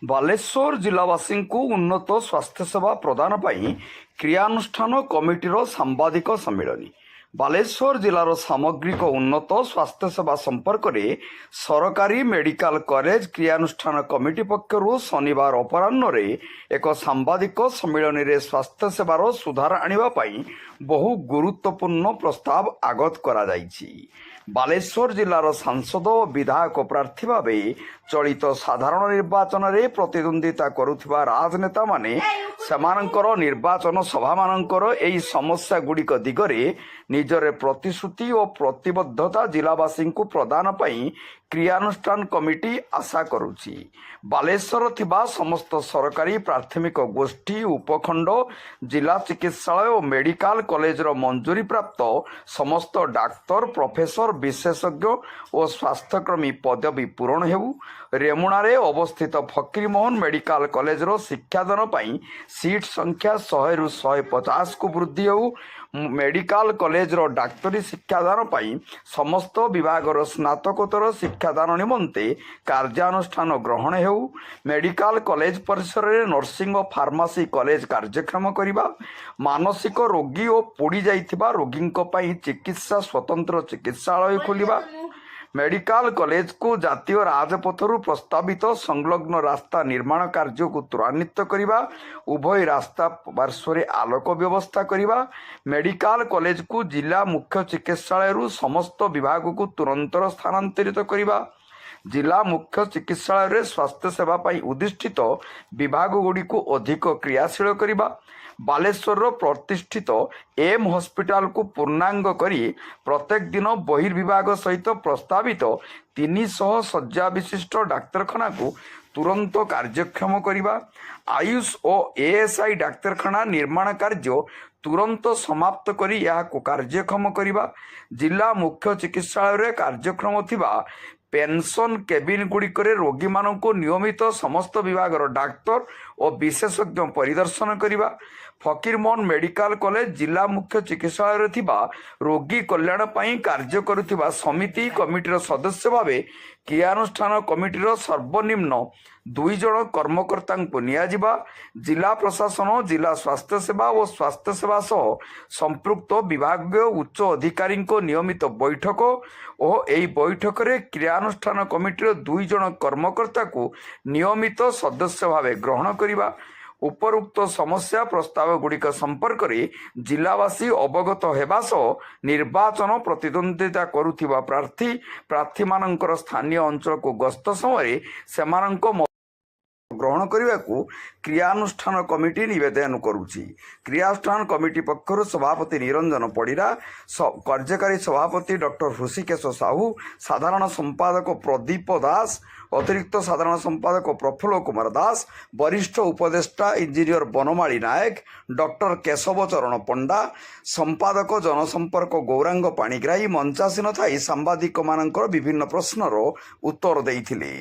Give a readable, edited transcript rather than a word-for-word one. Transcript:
ବାଲେଶ୍ୱର ଜିଲ୍ଲାବାସୀଙ୍କୁ ଉନ୍ନତ ସ୍ୱାସ୍ଥ୍ୟସେବା ପ୍ରଦାନ ପାଇଁ କ୍ରିୟାନୁଷ୍ଠାନ କମିଟିର ସାମ୍ବାଦିକ ସମ୍ମିଳନୀ। ବାଲେଶ୍ୱର ଜିଲ୍ଲାର ସାମଗ୍ରିକ ଉନ୍ନତ ସ୍ୱାସ୍ଥ୍ୟସେବା ସମ୍ପର୍କରେ ସରକାରୀ ମେଡିକାଲ କଲେଜ କ୍ରିୟାନୁଷ୍ଠାନ କମିଟି ପକ୍ଷରୁ ଶନିବାର ଅପରାହ୍ନରେ ଏକ ସାମ୍ବାଦିକ ସମ୍ମିଳନୀରେ ସ୍ୱାସ୍ଥ୍ୟସେବାର ସୁଧାର ଆଣିବା ପାଇଁ ବହୁ ଗୁରୁତ୍ୱପୂର୍ଣ୍ଣ ପ୍ରସ୍ତାବ ଆଗତ କରାଯାଇଛି। ବାଲେଶ୍ୱର ଜିଲ୍ଲାର ସାଂସଦ ଓ ବିଧାୟକ ପ୍ରାର୍ଥୀ ଭାବେ ଚଳିତ ସାଧାରଣ ନିର୍ବାଚନରେ ପ୍ରତିଦ୍ୱନ୍ଦ୍ୱିତା କରୁଥିବା ରାଜନେତାମାନେ ସେମାନଙ୍କର ନିର୍ବାଚନ ସଭାମାନଙ୍କର ଏହି ସମସ୍ୟାଗୁଡ଼ିକ ଦିଗରେ ନିଜର ପ୍ରତିଶ୍ରୁତି ଓ ପ୍ରତିବଦ୍ଧତା ଜିଲ୍ଲାବାସୀଙ୍କୁ ପ୍ରଦାନ ପାଇଁ କ୍ରିୟାନୁଷ୍ଠାନ କମିଟି ଆଶା କରୁଛି। ବାଲେଶ୍ୱର ଥିବା ସମସ୍ତ ସରକାରୀ ପ୍ରାଥମିକ ଗୋଷ୍ଠୀ ଉପଖଣ୍ଡ ଜିଲ୍ଲା ଚିକିତ୍ସାଳୟ ଓ ମେଡିକାଲ କଲେଜର ମଞ୍ଜୁରୀପ୍ରାପ୍ତ ସମସ୍ତ ଡାକ୍ତର ପ୍ରଫେସର ବିଶେଷଜ୍ଞ ଓ ସ୍ୱାସ୍ଥ୍ୟକର୍ମୀ ପଦବୀ ପୂରଣ ହେଉ। ରେମୁଣାରେ ଅବସ୍ଥିତ ଫକୀରମୋହନ ମେଡିକାଲ କଲେଜର ଶିକ୍ଷାଦାନ ପାଇଁ ସିଟ୍ ସଂଖ୍ୟା 100ରୁ 150କୁ ବୃଦ୍ଧି ହେଉ। ମେଡିକାଲ କଲେଜର ଡାକ୍ତରୀ ଶିକ୍ଷାଦାନ ପାଇଁ ସମସ୍ତ ବିଭାଗର ସ୍ନାତକୋତ୍ତର ଶିକ୍ଷାଦାନ ନିମନ୍ତେ କାର୍ଯ୍ୟାନୁଷ୍ଠାନ ଗ୍ରହଣ ହେଉ। ମେଡିକାଲ କଲେଜ ପରିସରରେ ନର୍ସିଂ ଓ ଫାର୍ମାସି କଲେଜ କାର୍ଯ୍ୟକ୍ଷମ କରିବା। ମାନସିକ ରୋଗୀ ଓ ପୋଡ଼ି ଯାଇଥିବା ରୋଗୀଙ୍କ ପାଇଁ ଚିକିତ୍ସା ସ୍ୱତନ୍ତ୍ର ଚିକିତ୍ସାଳୟ ଖୋଲିବା। ମେଡିକାଲ କଲେଜକୁ ଜାତୀୟ ରାଜପଥରୁ ପ୍ରସ୍ତାବିତ ସଂଲଗ୍ନ ରାସ୍ତା ନିର୍ମାଣ କାର୍ଯ୍ୟକୁ ତ୍ୱରାନ୍ୱିତ କରିବା। ଉଭୟ ରାସ୍ତା ପାର୍ଶ୍ୱରେ ଆଲୋକ ବ୍ୟବସ୍ଥା କରିବା। ମେଡିକାଲ କଲେଜକୁ ଜିଲ୍ଲା ମୁଖ୍ୟ ଚିକିତ୍ସାଳୟରୁ ସମସ୍ତ ବିଭାଗକୁ ତୁରନ୍ତ ସ୍ଥାନାନ୍ତରିତ କରିବା। ଜିଲ୍ଲା ମୁଖ୍ୟ ଚିକିତ୍ସାଳୟରେ ସ୍ୱାସ୍ଥ୍ୟସେବା ପାଇଁ ଉଦ୍ଦିଷ୍ଟ ବିଭାଗଗୁଡ଼ିକୁ ଅଧିକ କ୍ରିୟାଶୀଳ କରିବା। ବାଲେଶ୍ୱରର ପ୍ରତିଷ୍ଠିତ ଏମ୍ ହସ୍ପିଟାଲକୁ ପୂର୍ଣ୍ଣାଙ୍ଗ କରି ପ୍ରତ୍ୟେକ ଦିନ ବହିର୍ବିଭାଗ ସହିତ ପ୍ରସ୍ତାବିତ 300 ଶଯ୍ୟା ବିଶିଷ୍ଟ ଡାକ୍ତରଖାନାକୁ ତୁରନ୍ତ କାର୍ଯ୍ୟକ୍ଷମ କରିବା। ଆୟୁଷ ଓ ଏଏସ୍ଆଇ ଡାକ୍ତରଖାନା ନିର୍ମାଣ କାର୍ଯ୍ୟ ତୁରନ୍ତ ସମାପ୍ତ କରି ଏହାକୁ କାର୍ଯ୍ୟକ୍ଷମ କରିବା। ଜିଲ୍ଲା ମୁଖ୍ୟ ଚିକିତ୍ସାଳୟରେ କାର୍ଯ୍ୟକ୍ଷମ ଥିବା ପେନସନ୍ କେବିନ୍ଗୁଡ଼ିକରେ ରୋଗୀମାନଙ୍କୁ ନିୟମିତ ସମସ୍ତ ବିଭାଗର ଡାକ୍ତର ଓ ବିଶେଷଜ୍ଞ ପରିଦର୍ଶନ କରିବା। ଫକୀରମୋହନ ମେଡିକାଲ କଲେଜ ଜିଲ୍ଲା ମୁଖ୍ୟ ଚିକିତ୍ସାଳୟରେ ଥିବା ରୋଗୀ କଲ୍ୟାଣ ପାଇଁ କାର୍ଯ୍ୟ କରୁଥିବା ସମିତି କମିଟିର ସଦସ୍ୟ ଭାବେ କ୍ରିୟାନୁଷ୍ଠାନ କମିଟିର ସର୍ବନିମ୍ନ 2 ଜଣ କର୍ମକର୍ତ୍ତାଙ୍କୁ ନିଆଯିବା। ଜିଲ୍ଲା ପ୍ରଶାସନ ଜିଲ୍ଲା ସ୍ୱାସ୍ଥ୍ୟସେବା ଓ ସ୍ୱାସ୍ଥ୍ୟସେବା ସହ ସମ୍ପୃକ୍ତ ବିଭାଗୀୟ ଉଚ୍ଚ ଅଧିକାରୀଙ୍କ ନିୟମିତ ବୈଠକ ଓ ଏହି ବୈଠକରେ କ୍ରିୟାନୁଷ୍ଠାନ କମିଟିର 2 ଜଣ କର୍ମକର୍ତ୍ତାଙ୍କୁ ନିୟମିତ ସଦସ୍ୟ ଭାବେ ଗ୍ରହଣ କରିବା। ଉପରୋକ୍ତ ସମସ୍ୟା ପ୍ରସ୍ତାବଗୁଡ଼ିକ ସମ୍ପର୍କରେ ଜିଲ୍ଲାବାସୀ ଅବଗତ ହେବା ସହ ନିର୍ବାଚନ ପ୍ରତିଦ୍ୱନ୍ଦ୍ୱିତା କରୁଥିବା ପ୍ରାର୍ଥୀମାନଙ୍କର ସ୍ଥାନୀୟ ଅଞ୍ଚଳକୁ ଗସ୍ତ ସମୟରେ ସେମାନଙ୍କ ଗ୍ରହଣ କରିବାକୁ କ୍ରିୟାନୁଷ୍ଠାନ କମିଟି ନିବେଦନ କରୁଛି। କ୍ରିୟାନୁଷ୍ଠାନ କମିଟି ପକ୍ଷରୁ ସଭାପତି ନିରଞ୍ଜନ ପରିଡ଼ା, କାର୍ଯ୍ୟକାରୀ ସଭାପତି ଡକ୍ଟର ହୃଷିକେଶ ସାହୁ, ସାଧାରଣ ସମ୍ପାଦକ ପ୍ରଦୀପ ଦାସ, ଅତିରିକ୍ତ ସାଧାରଣ ସମ୍ପାଦକ ପ୍ରଫୁଲ୍ଲ କୁମାର ଦାସ, ବରିଷ୍ଠ ଉପଦେଷ୍ଟା ଇଞ୍ଜିନିୟର ବନମାଳୀ ନାୟକ, ଡକ୍ଟର କେଶବ ଚରଣ ପଣ୍ଡା, ସମ୍ପାଦକ ଜନସମ୍ପର୍କ ଗୌରାଙ୍ଗ ପାଣିଗ୍ରାହୀ ମଞ୍ଚାସୀନ ଥାଇ ସାମ୍ବାଦିକମାନଙ୍କର ବିଭିନ୍ନ ପ୍ରଶ୍ନର ଉତ୍ତର ଦେଇଥିଲେ।